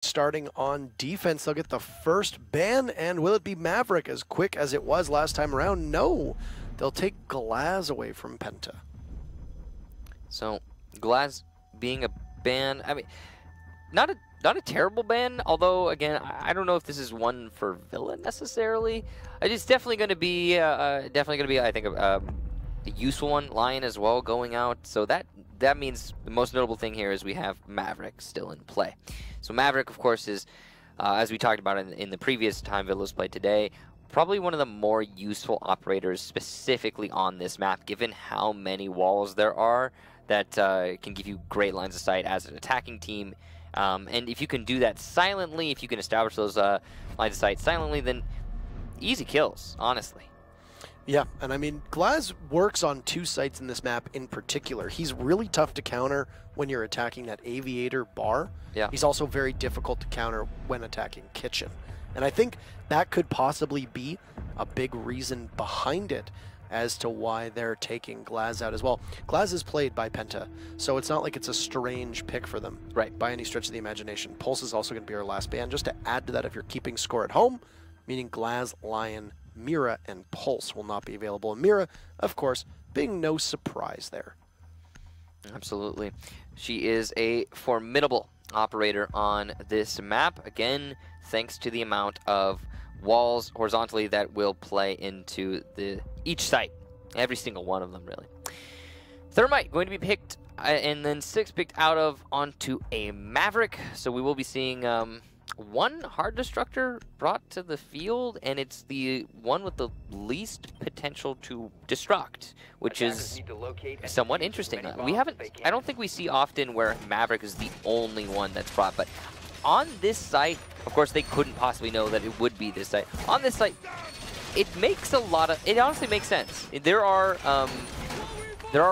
starting on defense. They'll get the first ban, and will it be Maverick as quick as it was last time around? No. They'll take Glaz away from Penta. So, Glaz being a ban, I mean, not a terrible ban, although, again, I don't know if this is one for Villain necessarily. It's definitely going to be, I think, a useful one. Lion as well going out, so that means the most notable thing here is we have Maverick still in play. So Maverick, of course, is, as we talked about in the previous time Villa's played today, probably one of the more useful operators specifically on this map, given how many walls there are that can give you great lines of sight as an attacking team. And if you can do that silently, if you can establish those lines of sight silently, then easy kills, honestly. Yeah, and I mean, Glaz works on two sites in this map in particular. He's really tough to counter when you're attacking that Aviator bar. Yeah. He's also very difficult to counter when attacking Kitchen. And I think that could possibly be a big reason behind it as to why they're taking Glaz out as well. Glaz is played by Penta, so it's not like it's a strange pick for them, right, by any stretch of the imagination. Pulse is also going to be our last ban. Just to add to that, if you're keeping score at home, meaning Glaz, Lion, Mira, and Pulse will not be available. And Mira, of course, being no surprise there. Absolutely. She is a formidable operator on this map. Again, thanks to the amount of walls horizontally that will play into each site. Every single one of them, really. Thermite going to be picked, and then 6 picked out of onto a Maverick. So we will be seeing one hard destructor brought to the field, and it's the one with the least potential to destruct, which is somewhat interesting. I don't think we see often where Maverick is the only one that's brought, but on this site, of course, they couldn't possibly know that it would be this site. On this site, it honestly makes sense. There are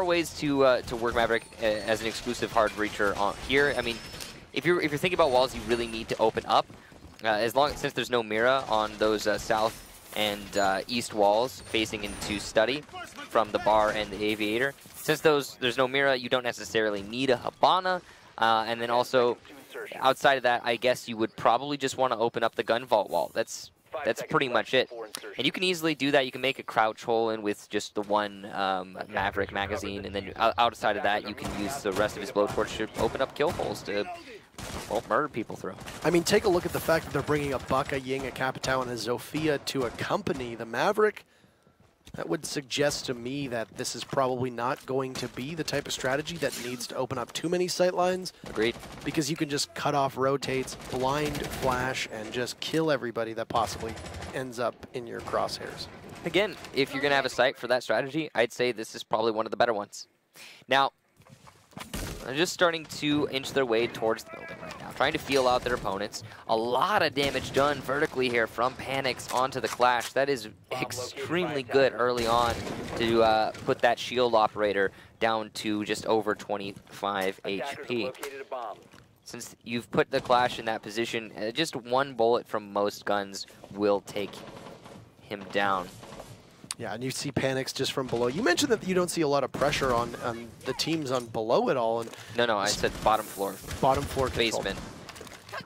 ways to work Maverick as an exclusive hard breacher on here. I mean, if you're thinking about walls, you really need to open up. Since there's no Mira on those south and east walls facing into study from the bar and the Aviator. Since there's no Mira, you don't necessarily need a Habana, and then also outside of that, I guess you would probably just want to open up the gun vault wall. That's pretty much it. And you can easily do that. You can make a crouch hole in with just the one Maverick magazine, and then outside of that, you can use the rest of his blowtorch to open up kill holes to, well, murder people through. I mean, take a look at the fact that they're bringing a Buck, a Ying, a Capitao, and a Zofia to accompany the Maverick. That would suggest to me that this is probably not going to be the type of strategy that needs to open up too many sight lines. Agreed. Because you can just cut off rotates, blind flash, and just kill everybody that possibly ends up in your crosshairs. Again, if you're going to have a sight for that strategy, I'd say this is probably one of the better ones. Now, they're just starting to inch their way towards the building right now, trying to feel out their opponents. A lot of damage done vertically here from Panics onto the Clash. That is extremely good early on to put that shield operator down to just over 25 HP. Since you've put the Clash in that position, just one bullet from most guns will take him down. Yeah, and you see Panics just from below. You mentioned that you don't see a lot of pressure on the teams on below at all. And no, I said bottom floor. Bottom floor control. Basement.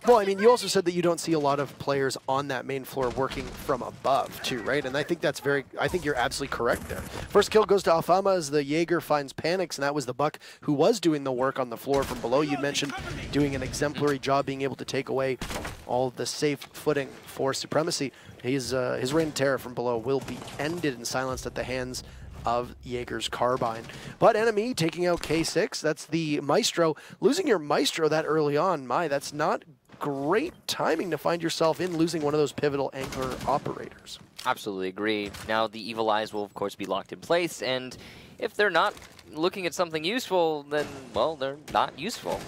Well, I mean, you also said that you don't see a lot of players on that main floor working from above, too, right? And I think that's I think you're absolutely correct there. First kill goes to Alfama as the Jaeger finds Panics, and that was the Buck who was doing the work on the floor from below. You mentioned doing an exemplary job, being able to take away all of the safe footing for Supremacy. His reign of terror from below will be ended and silenced at the hands of Jaeger's carbine. But enemy taking out K6, that's the Maestro. Losing your Maestro that early on, that's not great timing to find yourself in losing one of those pivotal anchor operators. Absolutely agree. Now the Evil Eyes will of course be locked in place, and if they're not looking at something useful, then, well, they're not useful.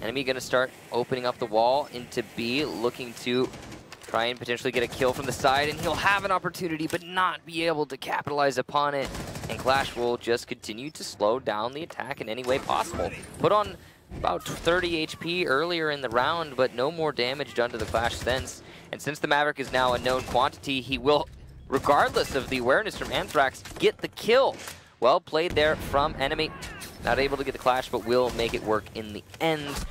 Enemy gonna start opening up the wall into B, looking to try and potentially get a kill from the side, and he'll have an opportunity but not be able to capitalize upon it. And Clash will just continue to slow down the attack in any way possible. Put on about 30 HP earlier in the round, but no more damage done to the Clash since. And since the Maverick is now a known quantity, he will, regardless of the awareness from Anthrax, get the kill. Well played there from enemy. Not able to get the Clash, but will make it work in the end.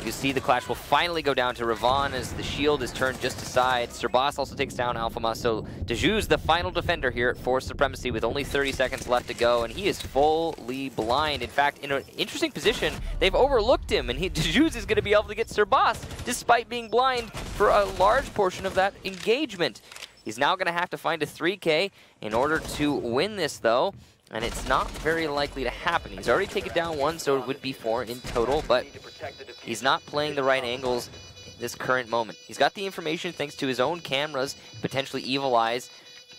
You see the clash will finally go down to Ravon as the shield is turned just aside. Sirboss also takes down Alphama, so DeJu's the final defender here for Supremacy with only 30 seconds left to go, and he is fully blind. In fact, in an interesting position, they've overlooked him, and DeJu's is going to be able to get Sirboss despite being blind for a large portion of that engagement. He's now going to have to find a 3K in order to win this, though. And it's not very likely to happen. He's already taken down 1, so it would be 4 in total, but he's not playing the right angles this current moment. He's got the information thanks to his own cameras, potentially evil eyes.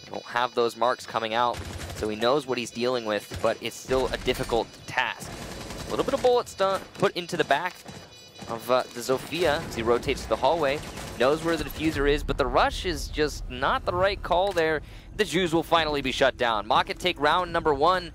He won't have those marks coming out, so he knows what he's dealing with, but it's still a difficult task. A little bit of bullets put into the back of the Zofia as he rotates to the hallway. Knows where the diffuser is, but the rush is just not the right call there. The Jews will finally be shut down. Maka take round number 1.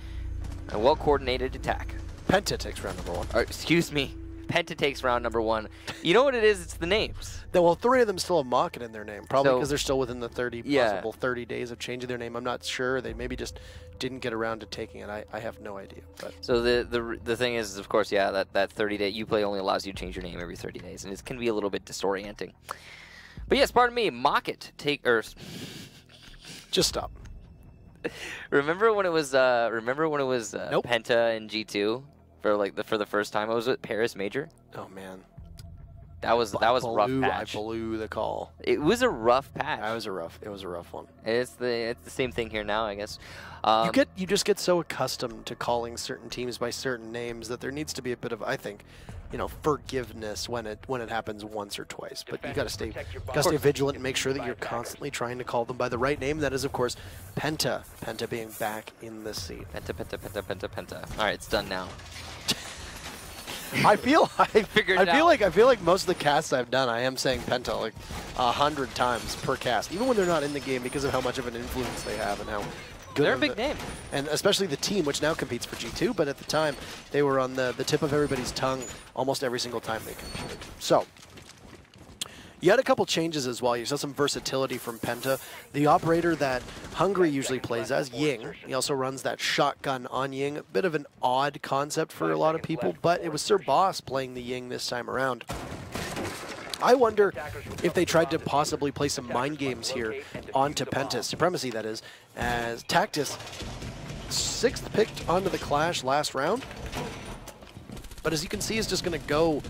A well-coordinated attack. Penta takes round number 1. Or, excuse me. Penta takes round number 1. You know what it is? It's the names. Well, 3 of them still have Maka in their name. Probably because they're still within the possible 30 days of changing their name. I'm not sure. They maybe just didn't get around to taking it. I have no idea. But. So the thing is, of course, yeah, that 30-day Uplay only allows you to change your name every 30 days, and it can be a little bit disorienting. But yes, pardon me, just stop. Remember when it was nope. Penta and G2 for the first time? It was at Paris Major. Oh man. That was a rough patch. I blew the call. It was a rough patch. It was a rough one. It's the same thing here now, I guess. You just get so accustomed to calling certain teams by certain names that there needs to be a bit of, I think, forgiveness when it happens once or twice. But you got to stay vigilant and make sure that you're constantly trying to call them by the right name. That is, of course, Penta. Penta being back in the seat. Penta. All right, it's done now. I feel like most of the casts I've done, I am saying Penta like 100 times per cast, even when they're not in the game, because of how much of an influence they have and how good. They're a big name, and especially the team, which now competes for G2. But at the time, they were on the tip of everybody's tongue almost every single time they competed. So. You had a couple changes as well. You saw some versatility from Penta. The operator that Hungry usually plays as, Ying. He also runs that shotgun on Ying. A bit of an odd concept for a lot of people, but it was Sirboss playing the Ying this time around. I wonder if they tried to possibly play some mind games here onto Penta, Supremacy that is, as Tactus 6th picked onto the Clash last round. But as you can see, is just going to go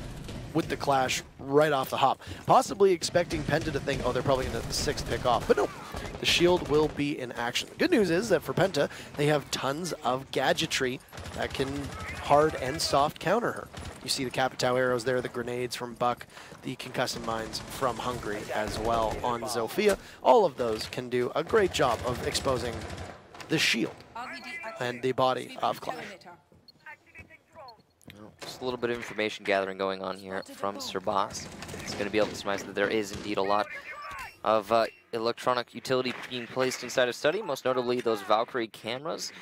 with the Clash right off the hop. Possibly expecting Penta to think, oh, they're probably going to the 6th pick off. But no, the shield will be in action. The good news is that for Penta, they have tons of gadgetry that can hard and soft counter her. You see the Capitao arrows there, the grenades from Buck, the concussive mines from Hungry as well on Zofia. All of those can do a great job of exposing the shield and the body of Clash. Just a little bit of information gathering going on here from Sirboss. He's going to be able to surmise that there is indeed a lot of electronic utility being placed inside of Study, most notably those Valkyrie cameras.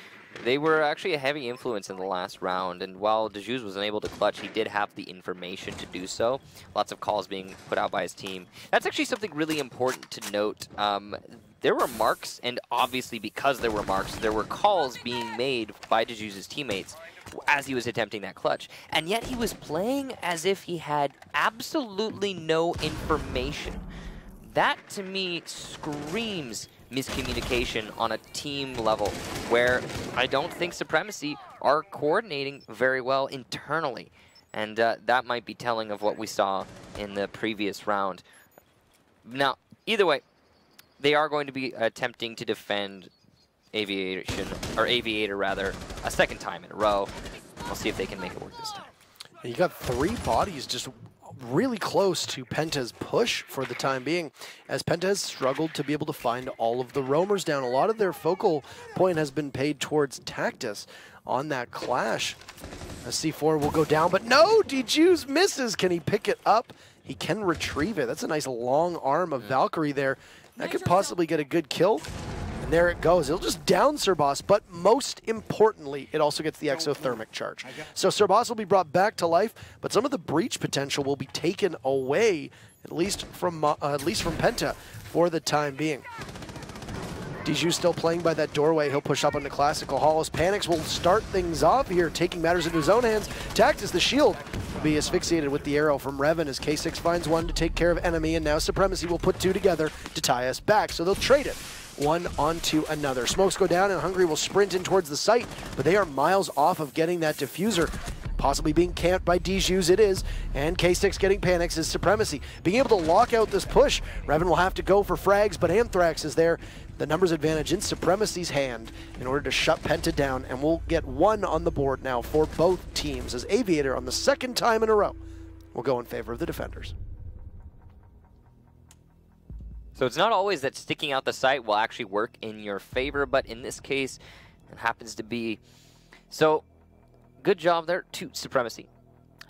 They were actually a heavy influence in the last round, and while DeJu's was unable to clutch, he did have the information to do so. Lots of calls being put out by his team. That's actually something really important to note. There were marks, and obviously because there were marks, there were calls being made by DeJu's teammates as he was attempting that clutch. And yet he was playing as if he had absolutely no information. That, to me, screams miscommunication on a team level, where I don't think Supremacy are coordinating very well internally. And that might be telling of what we saw in the previous round. Now, either way, they are going to be attempting to defend Aviator rather, a second time in a row. We'll see if they can make it work this time. You got 3 bodies just really close to Penta's push for the time being, as Penta has struggled to be able to find all of the roamers down. A lot of their focal point has been paid towards Tactus on that Clash. A C4 will go down, but no, DeJu's misses. Can he pick it up? He can retrieve it. That's a nice long arm of Valkyrie there. That could possibly get a good kill. And there it goes. It'll just down Sirboss, but most importantly, it also gets the exothermic charge. So Sirboss will be brought back to life, but some of the breach potential will be taken away, at least from Penta, for the time being. DeJu still playing by that doorway. He'll push up on the Classical Hollows. Panics will start things off here, taking matters into his own hands. Tactus, the shield, be asphyxiated with the arrow from Revan as K6 finds one to take care of enemy, and now Supremacy will put two together to tie us back. So they'll trade it one onto another. Smokes go down and Hungry will sprint in towards the site, but they are miles off of getting that diffuser. Possibly being camped by Dijus it is, and K6 getting panics is Supremacy. Being able to lock out this push, Revan will have to go for frags, but Anthrax is there. The numbers advantage in Supremacy's hand in order to shut Penta down, and we'll get one on the board now for both teams as Aviator, on the second time in a row, will go in favor of the defenders. So it's not always that sticking out the site will actually work in your favor, but in this case, it happens to be. So, good job there to Supremacy.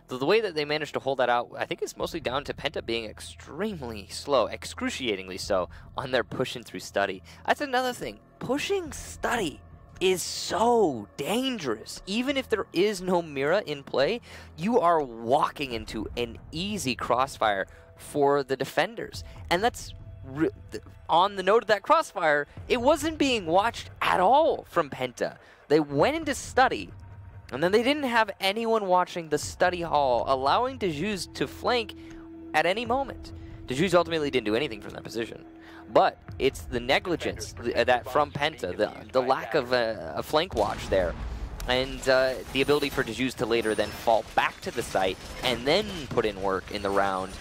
The way that they managed to hold that out, I think it's mostly down to Penta being extremely slow, excruciatingly so, on their pushing through Study. That's another thing. Pushing Study is so dangerous. Even if there is no Mira in play, you are walking into an easy crossfire for the defenders. And that's on the note of that crossfire, it wasn't being watched at all from Penta. They went into Study, and then they didn't have anyone watching the Study hall, allowing Dijus to flank at any moment. Dijus ultimately didn't do anything from that position. But it's the negligence that from Penta, the lack of a flank watch there, and the ability for Dijus to later then fall back to the site and then put in work in the round,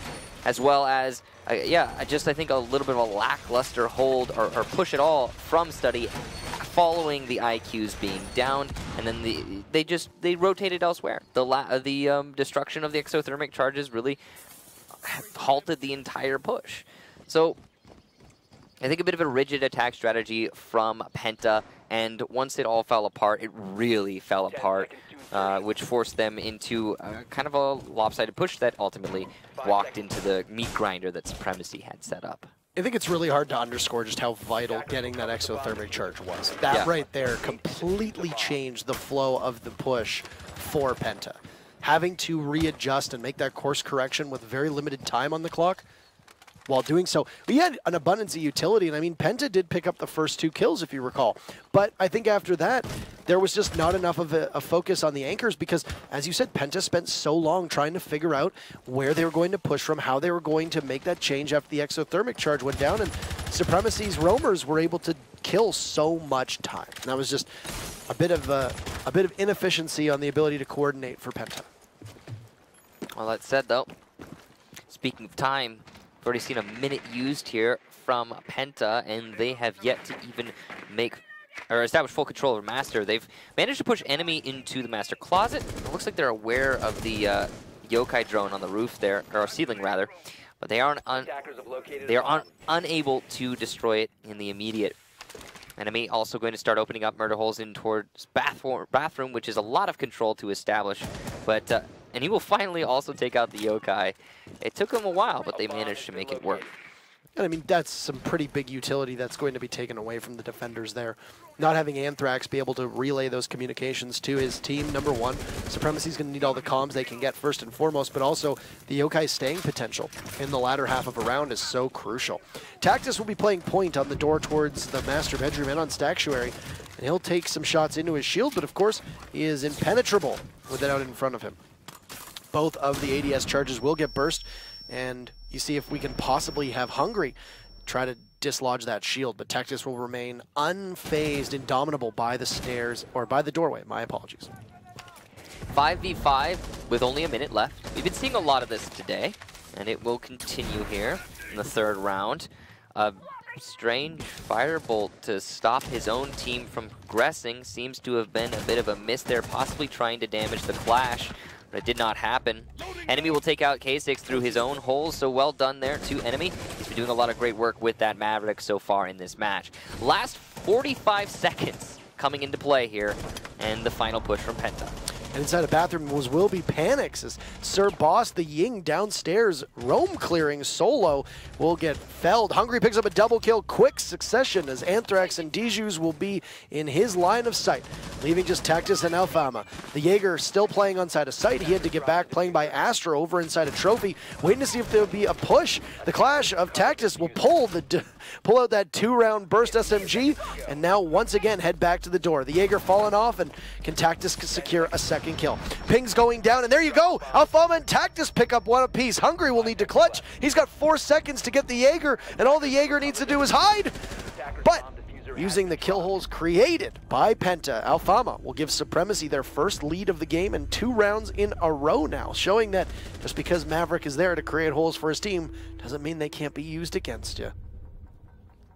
as well as, I think a little bit of a lackluster hold or push at all from Study following the IQs being down, and then they rotated elsewhere. The destruction of the exothermic charges really halted the entire push. So I think a bit of a rigid attack strategy from Penta, and once it all fell apart, it really fell apart, which forced them into kind of a lopsided push that ultimately walked into the meat grinder that Supremacy had set up. I think it's really hard to underscore just how vital getting that exothermic charge was. That right there completely changed the flow of the push for Penta. Having to readjust and make that course correction with very limited time on the clock. While doing so, we had an abundance of utility, and I mean, Penta did pick up the first 2 kills, if you recall. But I think after that, there was just not enough of a focus on the anchors because, as you said, Penta spent so long trying to figure out where they were going to push from, how they were going to make that change after the exothermic charge went down, and Supremacy's roamers were able to kill so much time. And that was just a bit of inefficiency on the ability to coordinate for Penta. Well, that said, though, speaking of time, we've already seen a minute used here from Penta, and they have yet to even establish full control of Master. They've managed to push enemy into the Master closet. It looks like they're aware of the yokai drone on the roof there, or ceiling rather, but they are unable to destroy it in the immediate. Enemy also going to start opening up murder holes in towards bathroom, which is a lot of control to establish, but and he will finally also take out the yokai. It took him a while, but they managed to make it work. And I mean, that's some pretty big utility that's going to be taken away from the defenders there. Not having Anthrax be able to relay those communications to his team, number one. Supremacy's going to need all the comms they can get first and foremost, but also the yokai staying potential in the latter half of a round is so crucial. Tactus will be playing point on the door towards the master bedroom and on Statuary, and he'll take some shots into his shield, but of course, he is impenetrable with it out in front of him. Both of the ADS charges will get burst, and you see if we can possibly have Hungry try to dislodge that shield, but Tactus will remain unfazed, indomitable by the stairs, or by the doorway, my apologies. 5v5 with only a minute left. We've been seeing a lot of this today, and it will continue here in the third round. A strange firebolt to stop his own team from progressing seems to have been a bit of a miss there, possibly trying to damage the Clash. But it did not happen. Enemy will take out K6 through his own holes, so well done there to Enemy. He's been doing a lot of great work with that Maverick so far in this match. Last 45 seconds coming into play here, and the final push from Penta. And inside the bathroom will be panics as Sir Boss, the Ying downstairs, roam clearing solo, will get felled. Hungry picks up a double kill, quick succession, as Anthrax and Dijus will be in his line of sight, leaving just Tactus and Alfama. The Jaeger still playing on side of sight. He had to get back, playing by Astra over inside a trophy, waiting to see if there would be a push. The Clash of Tactus will pull the pull out that 2-round burst SMG, and now once again head back to the door. The Jaeger falling off, and can Tactus secure a second kill. Ping's going down, and there you go. Alfama and Tactus pick up one apiece. Hungry will need to clutch. He's got 4 seconds to get the Jaeger, and all the Jaeger needs to do is hide. But using the kill holes created by Penta, Alfama will give Supremacy their first lead of the game and 2 rounds in a row now, showing that just because Maverick is there to create holes for his team doesn't mean they can't be used against you.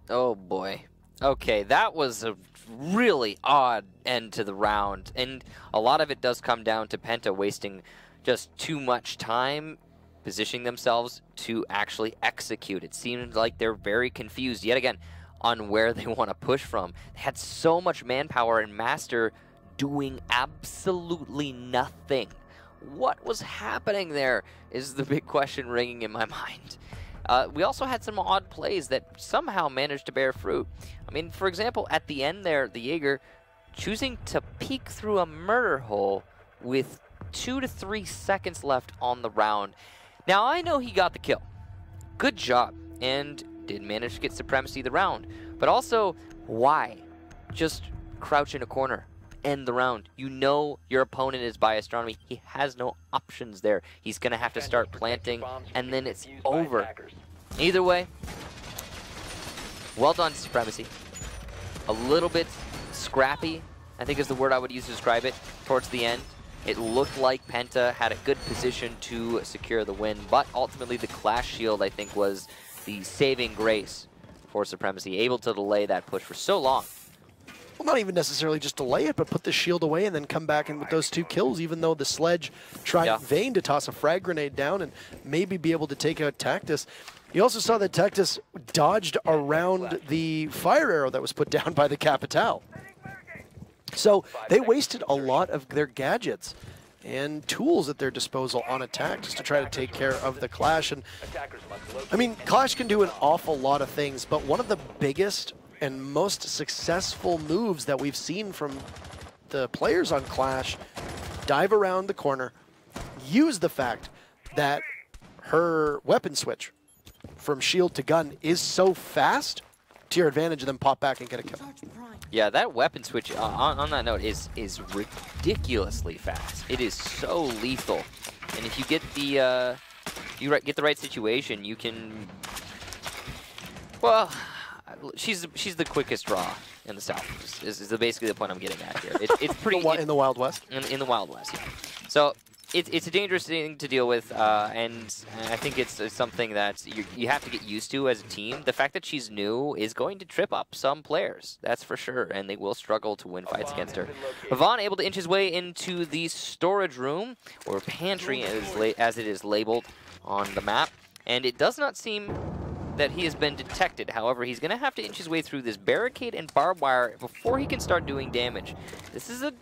Oh boy. Okay, that was a really odd end to the round, and a lot of it does come down to Penta wasting just too much time positioning themselves to actually execute. It seems like they're very confused yet again on where they want to push from. They had so much manpower and Master doing absolutely nothing. What was happening there is the big question ringing in my mind. We also had some odd plays that somehow managed to bear fruit. I mean, for example, at the end there, the Jaeger choosing to peek through a murder hole with 2 to 3 seconds left on the round. Now, I know he got the kill. Good job. And did manage to get Supremacy the round. But also, why? Just crouch in a corner. End the round. You know your opponent is by astronomy. He has no options there. He's going to have to start planting, and then it's over. Either way, well done, Supremacy. A little bit scrappy, I think is the word I would use to describe it, towards the end. It looked like Penta had a good position to secure the win, but ultimately the Clash Shield, I think, was the saving grace for Supremacy, able to delay that push for so long. Well, not even necessarily just delay it, but put the shield away and then come back in with those 2 kills, even though the Sledge tried in vain to toss a frag grenade down and maybe be able to take out Tactus. You also saw that Tactus dodged around the fire arrow that was put down by the Capital. So they wasted a lot of their gadgets and tools at their disposal on attack just to try to take care of the Clash. And I mean, Clash can do an awful lot of things, but one of the biggest and most successful moves that we've seen from the players on Clash, dive around the corner, use the fact that her weapon switch from shield to gun is so fast to your advantage, and then pop back and get a kill. Yeah, that weapon switch, on that note, is ridiculously fast. It is so lethal. And if you get the get the right situation, you can, well, she's the quickest draw in the South, is basically the point I'm getting at here. It's pretty... in the Wild West? In the Wild West, yeah. So it's a dangerous thing to deal with, and I think it's something that you have to get used to as a team. The fact that she's new is going to trip up some players, that's for sure, and they will struggle to win fights against her. Vaughn able to inch his way into the storage room, or pantry as it is labeled on the map, and it does not seem that he has been detected. However, he's going to have to inch his way through this barricade and barbed wire before he can start doing damage. This is a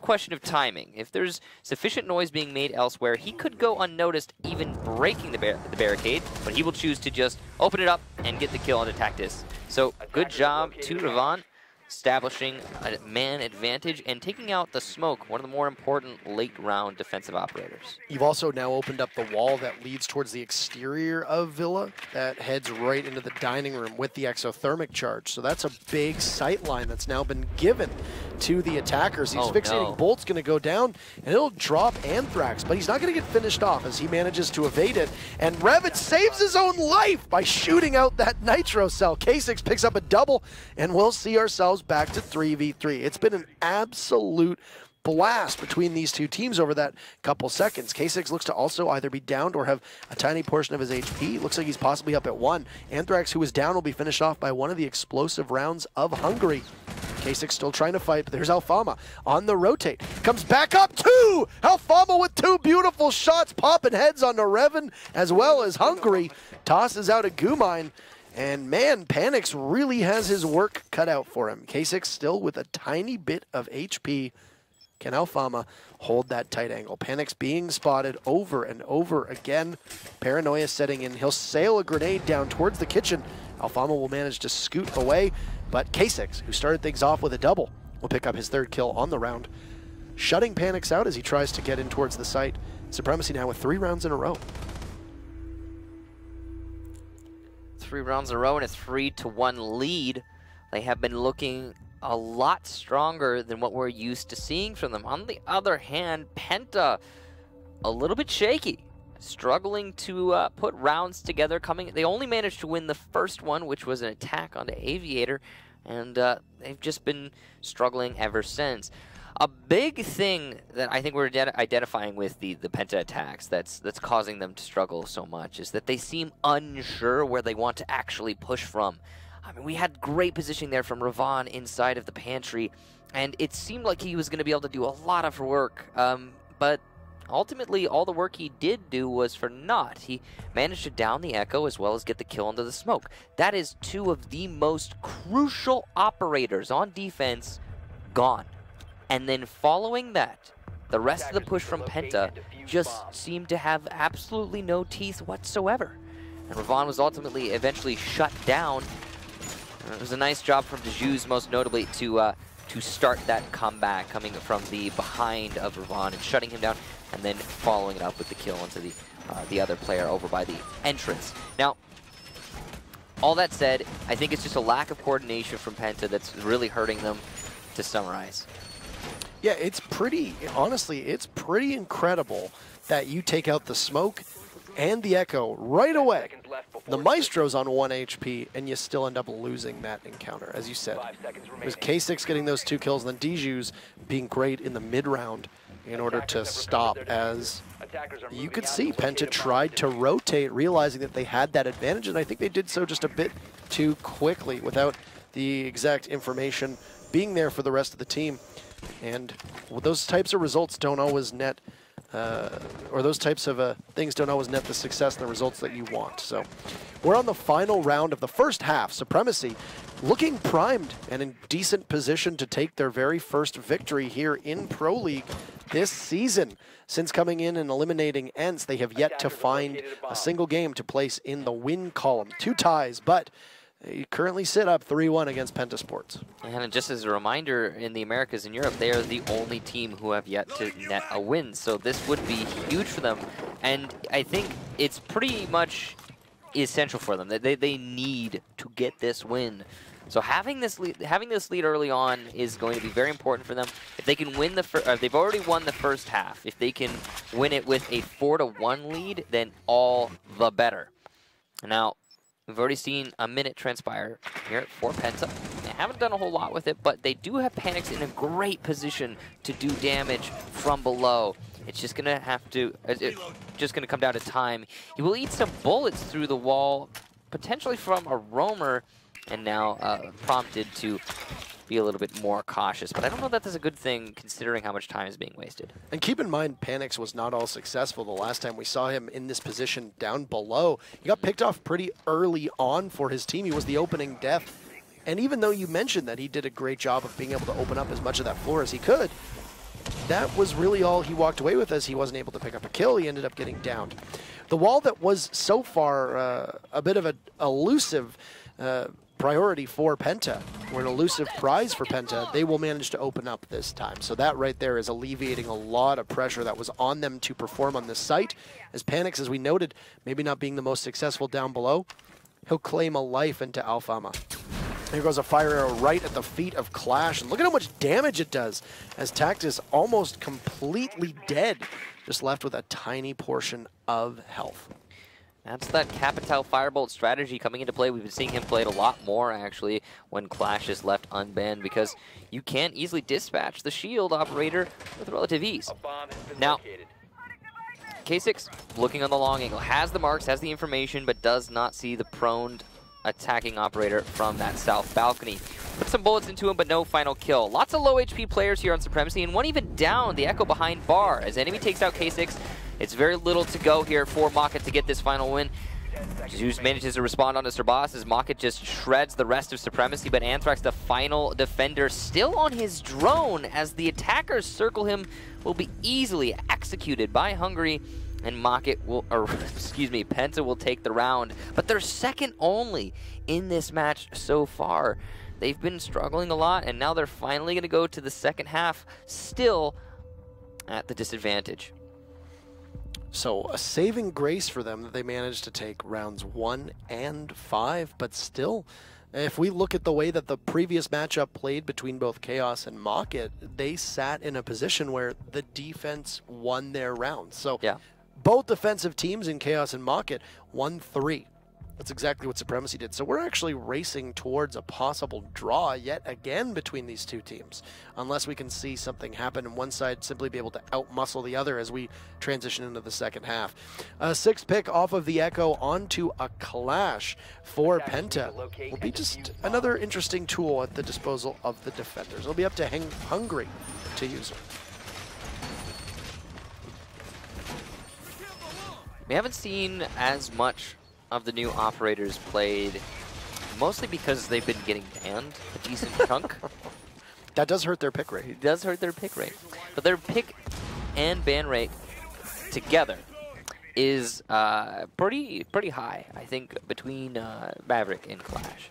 question of timing. If there's sufficient noise being made elsewhere, he could go unnoticed, even breaking the barricade, but he will choose to just open it up and get the kill on Tactus. So good job to Ravon, establishing a man advantage and taking out the smoke, one of the more important late round defensive operators. You've also now opened up the wall that leads towards the exterior of Villa that heads right into the dining room with the exothermic charge. So that's a big sight line that's now been given to the attackers. He's fixating Bolt's going to go down, and it'll drop Anthrax, but he's not going to get finished off as he manages to evade it. And Revit saves his own life by shooting out that Nitro cell. K6 picks up a double, and we'll see ourselves back to 3v3. It's been an absolute blast between these two teams over that couple seconds. K6 looks to also either be downed or have a tiny portion of his HP. Looks like he's possibly up at 1. Anthrax, who was down, will be finished off by one of the explosive rounds of Hungary. K6 still trying to fight, but there's Alfama on the rotate. Comes back up 2! Alfama with 2 beautiful shots, popping heads on Revan as well as Hungary. Tosses out a Gumine. And man, Panix really has his work cut out for him. K6 still with a tiny bit of HP. Can Alfama hold that tight angle? Panix being spotted over and over again. Paranoia setting in. He'll sail a grenade down towards the kitchen. Alfama will manage to scoot away, but K6, who started things off with a double, will pick up his 3rd kill on the round, shutting Panix out as he tries to get in towards the site. Supremacy now with 3 rounds in a row. 3 rounds in a row and a 3-1 lead. They have been looking a lot stronger than what we're used to seeing from them. On the other hand, PENTA, a little bit shaky, struggling to put rounds together. They only managed to win the first one, which was an attack onto Aviator, and they've just been struggling ever since. A big thing that I think we're identifying with the PENTA attacks that's causing them to struggle so much is that they seem unsure where they want to actually push from. I mean, we had great positioning there from Ravon inside of the pantry, and it seemed like he was going to be able to do a lot of work, but ultimately all the work he did do was for naught. He managed to down the Echo as well as get the kill into the smoke. That is 2 of the most crucial operators on defense gone. And then following that, the rest of the push from PENTA just seemed to have absolutely no teeth whatsoever. And Ravon was ultimately eventually shut down. It was a nice job from DeJus, most notably, to start that comeback, coming from the behind of Ravon and shutting him down, and then following it up with the kill onto the other player over by the entrance. Now, all that said, I think it's just a lack of coordination from PENTA that's really hurting them, to summarize. Yeah, it's pretty, honestly, it's pretty incredible that you take out the smoke and the Echo right away. The Maestro's on 1 HP, and you still end up losing that encounter, as you said. It was K6 getting those 2 kills, and then DeJus being great in the mid-round in order to stop, as you could see PENTA tried to rotate, realizing that they had that advantage, and I think they did so just a bit too quickly without the exact information being there for the rest of the team. And those types of results don't always net, or those types of things don't always net the success and the results that you want. So we're on the final round of the first half. Supremacy looking primed and in decent position to take their very first victory here in Pro League this season. Since coming in and eliminating ENCE, they have yet to find a single game to place in the win column. 2 ties, but they currently sit up 3-1 against PENTA Sports. And just as a reminder, in the Americas and Europe, they are the only team who have yet to net a win. So this would be huge for them. And I think it's pretty much essential for them. They need to get this win. So having this lead early on is going to be very important for them. If they can win they've already won the first half. If they can win it with a 4-1 lead, then all the better. Now, we've already seen a minute transpire here for PENTA. They haven't done a whole lot with it, but they do have Panics in a great position to do damage from below. It's just gonna come down to time. He will eat some bullets through the wall, potentially from a roamer, and now prompted to be a little bit more cautious. But I don't know that that's a good thing, considering how much time is being wasted. And keep in mind, Panics was not all successful the last time we saw him in this position down below. He got picked off pretty early on for his team. He was the opening death. And even though you mentioned that he did a great job of being able to open up as much of that floor as he could, that was really all he walked away with, as he wasn't able to pick up a kill. He ended up getting downed. The wall that was so far a bit of an elusive priority for PENTA, or an elusive prize for PENTA, they will manage to open up this time. So that right there is alleviating a lot of pressure that was on them to perform on this site. As Panics, as we noted, maybe not being the most successful down below, he'll claim a life into Alfama. There goes a fire arrow right at the feet of Clash, and look at how much damage it does, as Tactus almost completely dead, just left with a tiny portion of health. That's that Capital Firebolt strategy coming into play. We've been seeing him play it a lot more, actually, when Clash is left unbanned, because you can't easily dispatch the shield operator with relative ease. Now, K6, looking on the long angle, has the marks, has the information, but does not see the prone attacking operator from that south balcony. Put some bullets into him, but no final kill. Lots of low HP players here on Supremacy, and one even down, the Echo behind bar. As enemy takes out K6, it's very little to go here for Maka to get this final win. Zeus manages to respond onto Serbas as Maka just shreds the rest of Supremacy, but Anthrax, the final defender, still on his drone as the attackers circle him, will be easily executed by Hungary, and PENTA will take the round. But they're second only in this match so far. They've been struggling a lot, and now they're finally going to go to the second half, still at the disadvantage. So a saving grace for them that they managed to take rounds 1 and 5, but still, if we look at the way that the previous matchup played between both Chaos and Mocket, they sat in a position where the defense won their rounds. So yeah. Both defensive teams in Chaos and Mocket won 3. That's exactly what Supremacy did. So we're actually racing towards a possible draw yet again between these two teams, unless we can see something happen and one side simply be able to outmuscle the other as we transition into the second half. A 6th pick off of the Echo onto a Clash for PENTA will be just another interesting tool at the disposal of the defenders. It'll be up to Hungry to use it. We haven't seen as much of the new operators played, mostly because they've been getting banned a decent chunk. That does hurt their pick rate. It does hurt their pick rate. But their pick and ban rate together is pretty high, I think, between Maverick and Clash.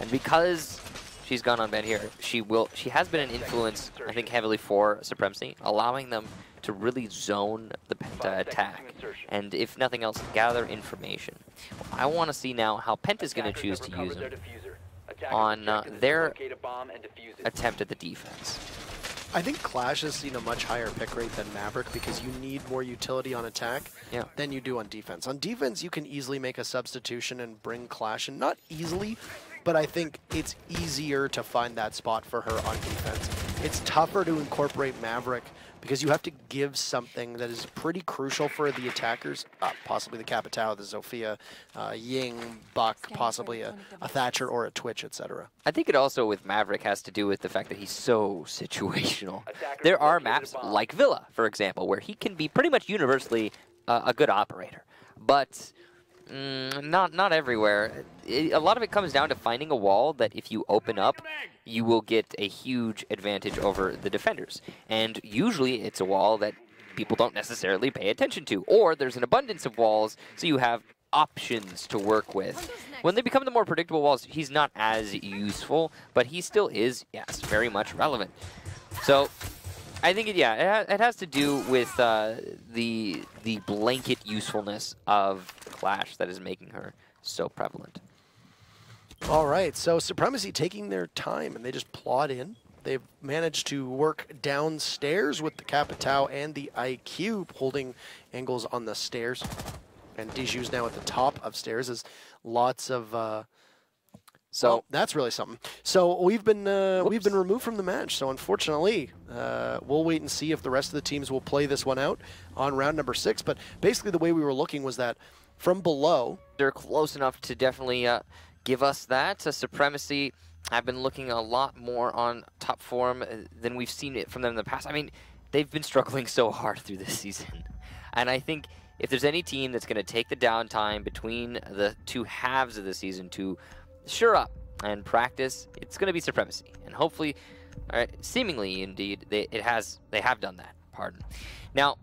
And because she's gone on ban here, she has been an influence, I think, heavily for Supremacy, allowing them to really zone the PENTA attack, and if nothing else, gather information. I want to see now how PENTA's going to choose to use them on their attempt at the defense. I think Clash has seen a much higher pick rate than Maverick because you need more utility on attack than you do on defense. On defense, you can easily make a substitution and bring Clash, and not easily, but I think it's easier to find that spot for her on defense. It's tougher to incorporate Maverick because you have to give something that is pretty crucial for the attackers, possibly the Capitao, the Zofia, Ying, Buck, possibly a Thatcher or a Twitch, etc. I think it also with Maverick has to do with the fact that he's so situational. There are maps like Villa, for example, where he can be pretty much universally a good operator, but not everywhere. A lot of it comes down to finding a wall that if you open up, you will get a huge advantage over the defenders. And usually it's a wall that people don't necessarily pay attention to, or there's an abundance of walls, so you have options to work with. When they become the more predictable walls, he's not as useful, but he still is, yes, very much relevant. So I think, it has to do with the blanket usefulness of Clash that is making her so prevalent. All right, so Supremacy taking their time, and they just plod in. They've managed to work downstairs with the Capitao and the IQ, holding angles on the stairs. And Diju's now at the top of stairs as lots of... So that's really something. So we've been removed from the match. So unfortunately, we'll wait and see if the rest of the teams will play this one out on round number 6. But basically, the way we were looking was that from below, they're close enough to definitely give us that. Supremacy have been looking a lot more on top form than we've seen it from them in the past. I mean, they've been struggling so hard through this season, and I think if there's any team that's going to take the downtime between the two halves of the season to sure up and practice, it's going to be Supremacy, and hopefully, seemingly indeed, they have done that. Pardon. Now,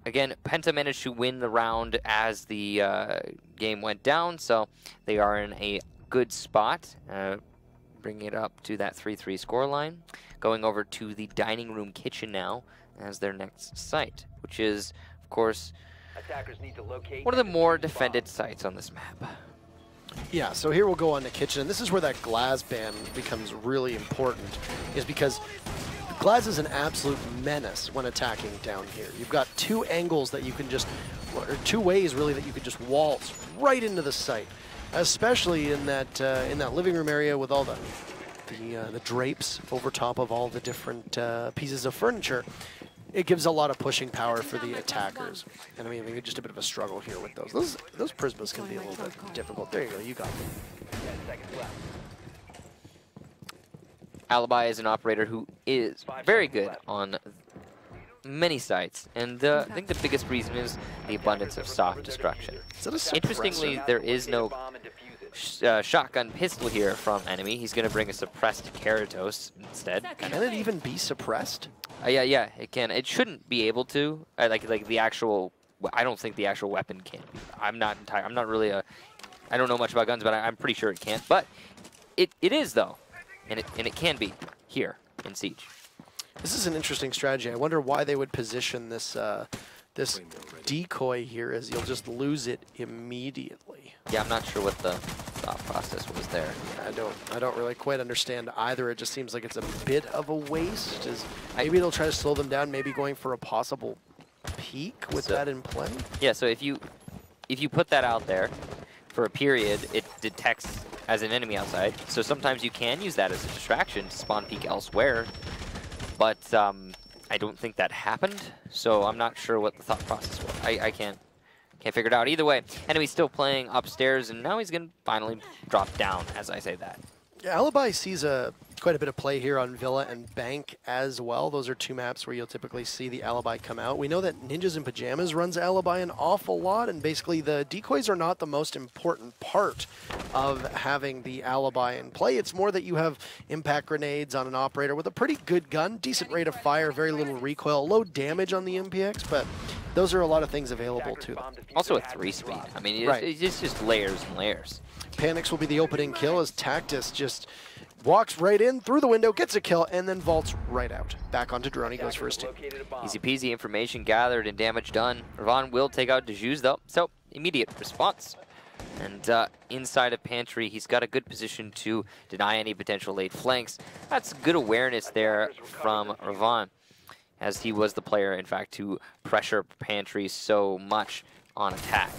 again, PENTA managed to win the round as the game went down, so they are in a good spot, bringing it up to that 3-3 scoreline, going over to the dining room kitchen now as their next site, which is, of course, one of the more defended sites on this map. Yeah, so here we'll go on the kitchen, and this is where that Glaz ban becomes really important, is because Glaz is an absolute menace when attacking down here. You've got two angles that you can just, or two ways really that you could just waltz right into the site, especially in that living room area with all the drapes over top of all the different pieces of furniture. It gives a lot of pushing power for the attackers. And I mean, just a bit of a struggle here with those. Those Prismas can be a little bit difficult. There you go, you got me. Alibi is an operator who is very good on many sites, and I think the biggest reason is the abundance of soft destruction. Interestingly, there is no shotgun pistol here from enemy. He's going to bring a suppressed Keratos instead. Can it even be suppressed? Yeah, it can. It shouldn't be able to. Like the actual. I don't think the actual weapon can be. I'm not really a. I don't know much about guns, but I'm pretty sure it can't. But it is though, and it can be here in Siege. This is an interesting strategy. I wonder why they would position this this decoy here is you'll just lose it immediately. Yeah, I'm not sure what the thought process was there. I don't really quite understand either. It just seems like it's a bit of a waste. Maybe they'll try to slow them down, maybe going for a possible peek with that in play. Yeah, so if you put that out there for a period, it detects as an enemy outside. So sometimes you can use that as a distraction to spawn peek elsewhere. But I don't think that happened, so I'm not sure what the thought process was. I can't figure it out. Either way, enemy's still playing upstairs, and now he's going to finally drop down as I say that. Yeah, Alibi sees quite a bit of play here on Villa and Bank as well. Those are two maps where you'll typically see the Alibi come out. We know that Ninjas in Pajamas runs Alibi an awful lot, and basically the decoys are not the most important part of having the Alibi in play. It's more that you have impact grenades on an operator with a pretty good gun, decent rate of fire, very little recoil, low damage on the MPX, but those are a lot of things available to them. Also a 3-speed. I mean, it's just layers and layers. Panics will be the opening kill as Tactus just walks right in through the window, gets a kill, and then vaults right out. Back onto Droney, goes for his team. Easy peasy, information gathered and damage done. Ravon will take out Dejus though, so immediate response. And inside of Pantry, he's got a good position to deny any potential late flanks. That's good awareness there from Ravon, as he was the player, in fact, to pressure Pantry so much on attack.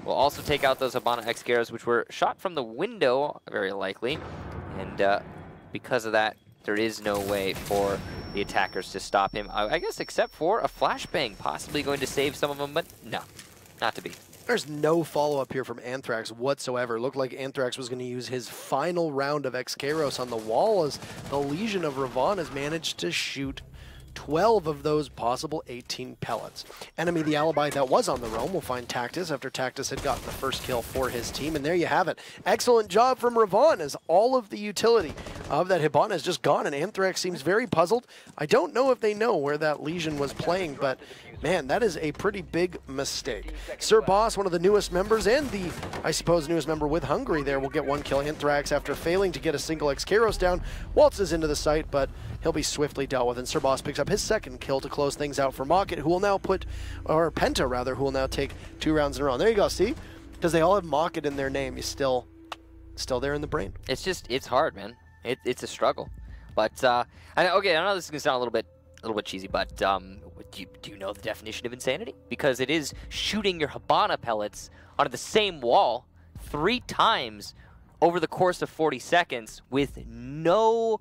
We'll also take out those Habana X-Scaros, which were shot from the window, very likely. And because of that, there is no way for the attackers to stop him. I guess except for a flashbang, possibly going to save some of them, but no, not to be. There's no follow-up here from Anthrax whatsoever. Looked like Anthrax was going to use his final round of X-Scaros on the wall as the Legion of Ravon has managed to shoot 12 of those possible 18 pellets. Enemy the Alibi that was on the roam will find Tactus after Tactus had gotten the first kill for his team, and there you have it. Excellent job from Ravon as all of the utility of that Hibana has just gone, and Anthrax seems very puzzled. I don't know if they know where that Legion was playing, but man, that is a pretty big mistake. Sir Boss, one of the newest members, and the, I suppose, newest member with Hungary there, will get one kill. Anthrax, after failing to get a single X-Scaros down, waltzes into the site, but he'll be swiftly dealt with, and Sir Boss picks up his second kill to close things out for Mocket, who will now Penta rather, who will now take 2 rounds in a row. And there you go, see? Because they all have Mocket in their name, he's still there in the brain. It's hard, man. It's a struggle. But, okay, I know this is going to sound a little bit cheesy, but do you know the definition of insanity? Because it is shooting your Habana pellets onto the same wall 3 times over the course of 40 seconds with no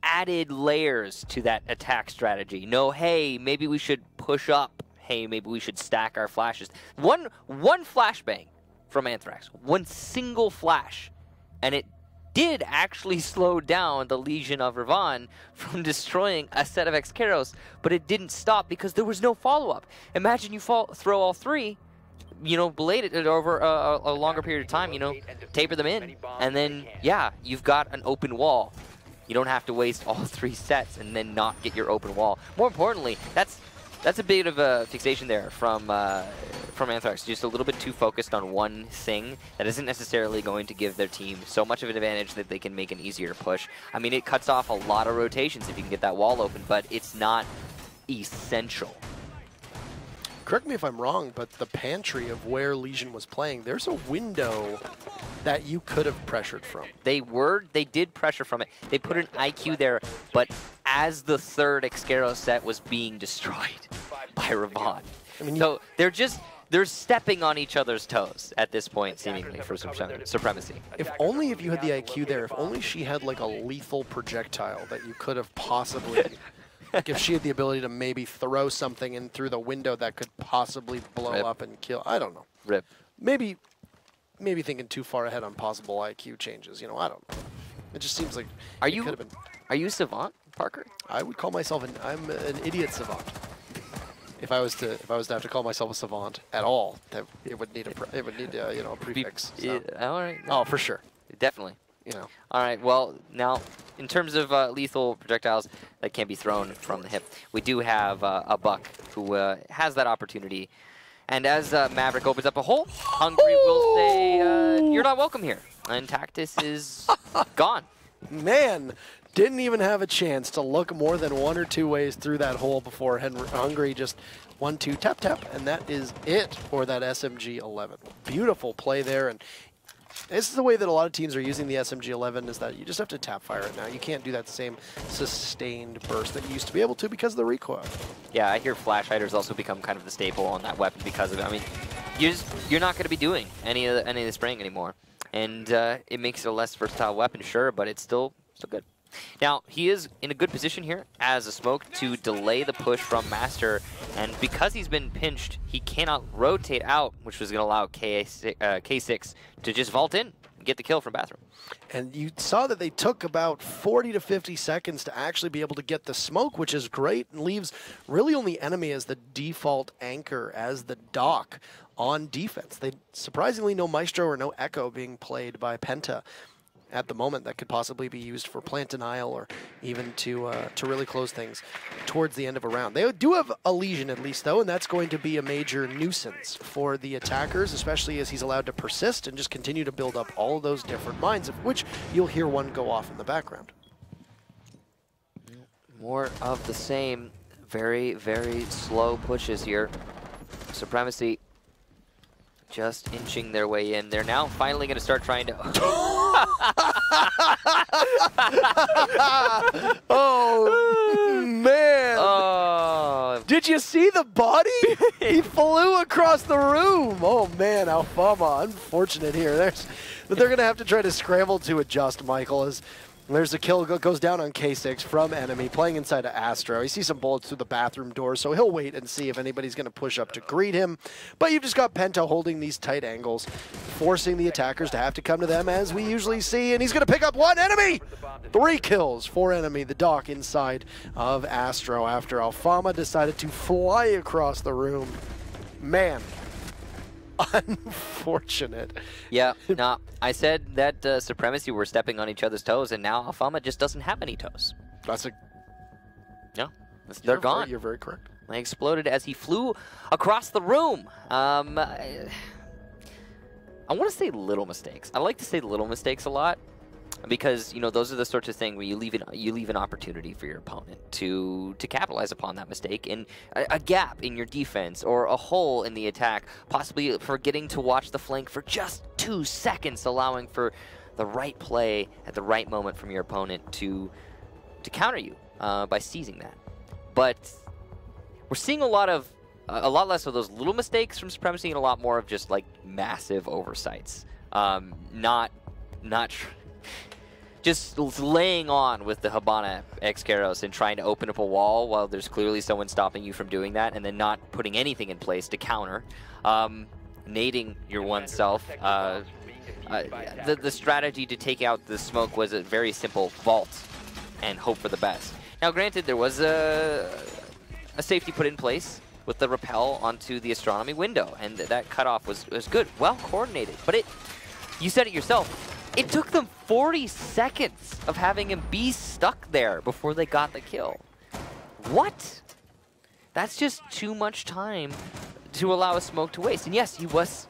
added layers to that attack strategy. No, hey, maybe we should push up. Hey, maybe we should stack our flashes. One flashbang from Anthrax. One single flash. And it did actually slow down the Legion of Ravon from destroying a set of X-Scaros, but it didn't stop because there was no follow-up. Imagine you throw all 3, belated it over a longer period of time, taper them in, and then, yeah, you've got an open wall. You don't have to waste all 3 sets and then not get your open wall. More importantly, that's a bit of a fixation there from Anthrax. Just a little bit too focused on one thing that isn't necessarily going to give their team so much of an advantage that they can make an easier push. I mean, it cuts off a lot of rotations if you can get that wall open, but it's not essential. Correct me if I'm wrong, but the pantry of where Legion was playing, there's a window that you could have pressured from. They did pressure from it. They put an IQ there, but as the third X-Scaro set was being destroyed by Ravon. I mean, so they're stepping on each other's toes at this point, seemingly, for Supremacy. If only if you had the IQ there, if only she had like a lethal projectile that you could have possibly... Like if she had the ability to maybe throw something in through the window that could possibly blow up and kill. I don't know. Rip. Maybe thinking too far ahead on possible IQ changes. I don't know. It just seems like Are you savant, Parker? I would call myself I'm an idiot savant. If I was to have to call myself a savant at all, it would need a prefix. So. All right. Oh, for sure. Definitely. All right, well, now, in terms of lethal projectiles that can be thrown from the hip, we do have a Buck who has that opportunity. And as Maverick opens up a hole, Hungry will say, you're not welcome here. And Tactus is gone. Man, Didn't even have a chance to look more than 1 or 2 ways through that hole before Hungry just 1-2 tap tap, and that is it for that SMG-11. Beautiful play there, and this is the way that a lot of teams are using the SMG-11 is that you just have to tap fire it now. You can't do that same sustained burst that you used to be able to because of the recoil. Yeah, I hear flash hiders also become kind of the staple on that weapon because of it. I mean, you're not going to be doing any of the spraying anymore, and it makes it a less versatile weapon, sure, but it's still good. Now, he is in a good position here as a smoke to delay the push from Master, and because he's been pinched, he cannot rotate out, which was going to allow K6 to just vault in and get the kill from Bathroom. And you saw that they took about 40 to 50 seconds to actually be able to get the smoke, which is great, and leaves really only enemy as the default anchor, as the dock on defense. They surprisingly no Maestro or no Echo being played by Penta at the moment that could possibly be used for plant denial or even to really close things towards the end of a round. They do have a Legion at least though, and that's going to be a major nuisance for the attackers, especially as he's allowed to persist and just continue to build up all of those different mines, of which you'll hear one go off in the background. More of the same. Very, very slow pushes here. Supremacy just inching their way in. They're now finally going to start trying to... Oh, man. Oh. Did you see the body? He flew across the room. Oh, man, Alfama, unfortunate here. They're going to have to try to scramble to adjust, Michael, as there's a kill goes down on K6 from enemy, playing inside of Astro. He sees some bullets through the bathroom door, so he'll wait and see if anybody's going to push up to greet him. But you've just got Penta holding these tight angles, forcing the attackers to have to come to them, as we usually see, and he's going to pick up one enemy! 3 kills for enemy, the dock inside of Astro, after Alfama decided to fly across the room. Man. Unfortunate. Yeah, no, I said that Supremacy were stepping on each other's toes, and now Alfama just doesn't have any toes. That's a... No, they're gone. You're very correct. They exploded as he flew across the room. I want to say little mistakes. I like to say little mistakes a lot, because you know those are the sorts of things where you leave an opportunity for your opponent to capitalize upon that mistake, in a gap in your defense or a hole in the attack, possibly forgetting to watch the flank for just 2 seconds, allowing for the right play at the right moment from your opponent to counter you by seizing that. But we're seeing a lot less of those little mistakes from Supremacy and a lot more of just like massive oversights. Just laying on with the Hibana X-Karos and trying to open up a wall while there's clearly someone stopping you from doing that, and then not putting anything in place to counter. Nading your oneself. The strategy to take out the smoke was a very simple vault and hope for the best. Now granted, there was a safety put in place with the rappel onto the astronomy window, and that cutoff was good, well coordinated. But you said it yourself, it took them 40 seconds of having him be stuck there before they got the kill. What? That's just too much time to allow a smoke to waste. And yes, he was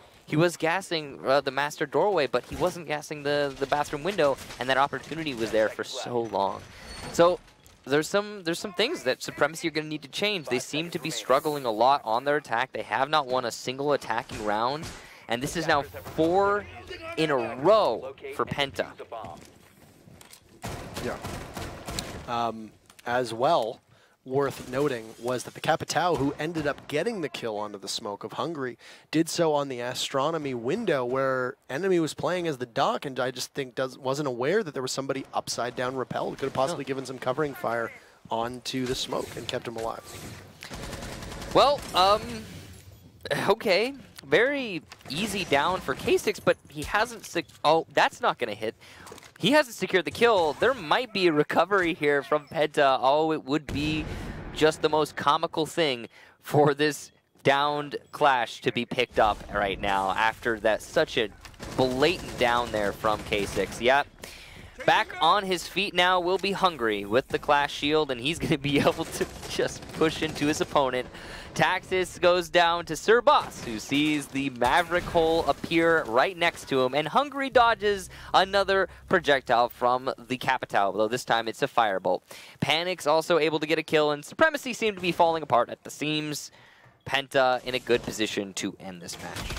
gassing the master doorway, but he wasn't gassing the bathroom window, and that opportunity was there for so long. So there's some things that Supremacy are going to need to change. They seem to be struggling a lot on their attack. They have not won a single attacking round, and this is now 4 in a row for Penta. Yeah. As well, worth noting was that the Capitao, who ended up getting the kill onto the smoke of Hungary, did so on the astronomy window where enemy was playing as the dock, and I just think wasn't aware that there was somebody upside down rappel that could have possibly given some covering fire onto the smoke and kept him alive. Well, okay. Very easy down for K6, but he hasn't... Oh, that's not going to hit. He hasn't secured the kill. There might be a recovery here from Penta. Oh, it would be just the most comical thing for this downed Clash to be picked up right now after that such a blatant down there from K6. Yep. Back on his feet now will be Hungry with the Clash shield, and he's going to be able to just push into his opponent. Taxis goes down to Sir Boss, who sees the Maverick hole appear right next to him, and Hungry dodges another projectile from the Capitao, though this time it's a firebolt. Panic's also able to get a kill, and Supremacy seem to be falling apart at the seams. Penta in a good position to end this match.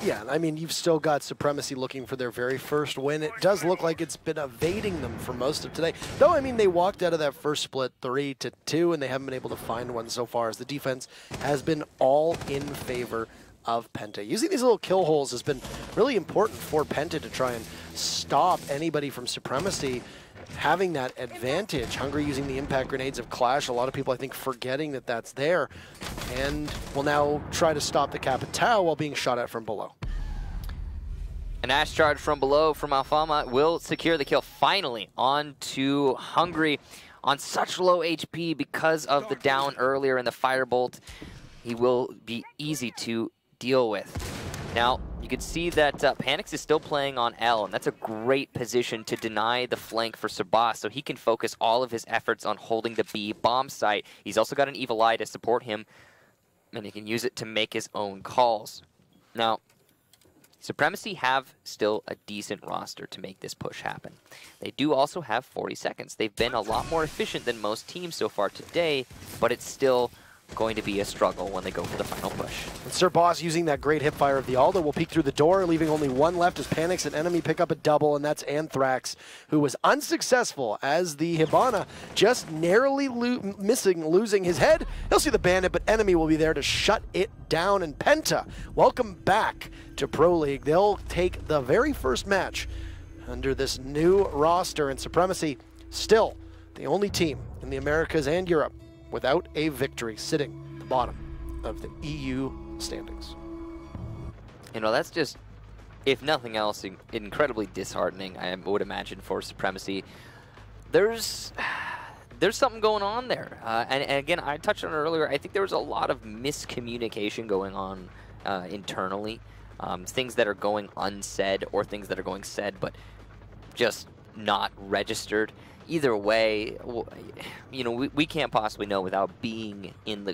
Yeah, I mean, you've still got Supremacy looking for their very first win. It does look like it's been evading them for most of today. Though, I mean, they walked out of that first split 3-2, and they haven't been able to find one so far, as the defense has been all in favor of Penta. Using these little kill holes has been really important for Penta to try and stop anybody from Supremacy having that advantage. Hungry using the impact grenades of Clash. A lot of people, I think, forgetting that that's there. And will now try to stop the Capitao while being shot at from below. An Ash charge from below from Alfama will secure the kill finally onto Hungry on such low HP because of the down earlier in the firebolt. He will be easy to deal with. Now, you can see that Panix is still playing on L, and that's a great position to deny the flank for Sabas, so he can focus all of his efforts on holding the B bomb site. He's also got an Evil Eye to support him, and he can use it to make his own calls. Now, Supremacy have still a decent roster to make this push happen. They do also have 40 seconds. They've been a lot more efficient than most teams so far today, but it's still going to be a struggle when they go for the final push. And Sir Boss using that great hipfire of the Aldo will peek through the door, leaving only one left as Panix and Enemy pick up a double, and that's Anthrax, who was unsuccessful as the Hibana just narrowly losing his head. He'll see the Bandit, but Enemy will be there to shut it down. And Penta, welcome back to Pro League. They'll take the very first match under this new roster, and Supremacy still the only team in the Americas and Europe without a victory, sitting at the bottom of the EU standings. You know, that's just, if nothing else, incredibly disheartening, I would imagine, for Supremacy. There's something going on there. And again, I touched on it earlier, I think there was a lot of miscommunication going on internally. Things that are going unsaid or things that are going said, but just not registered. Either way, you know, we can't possibly know without being in the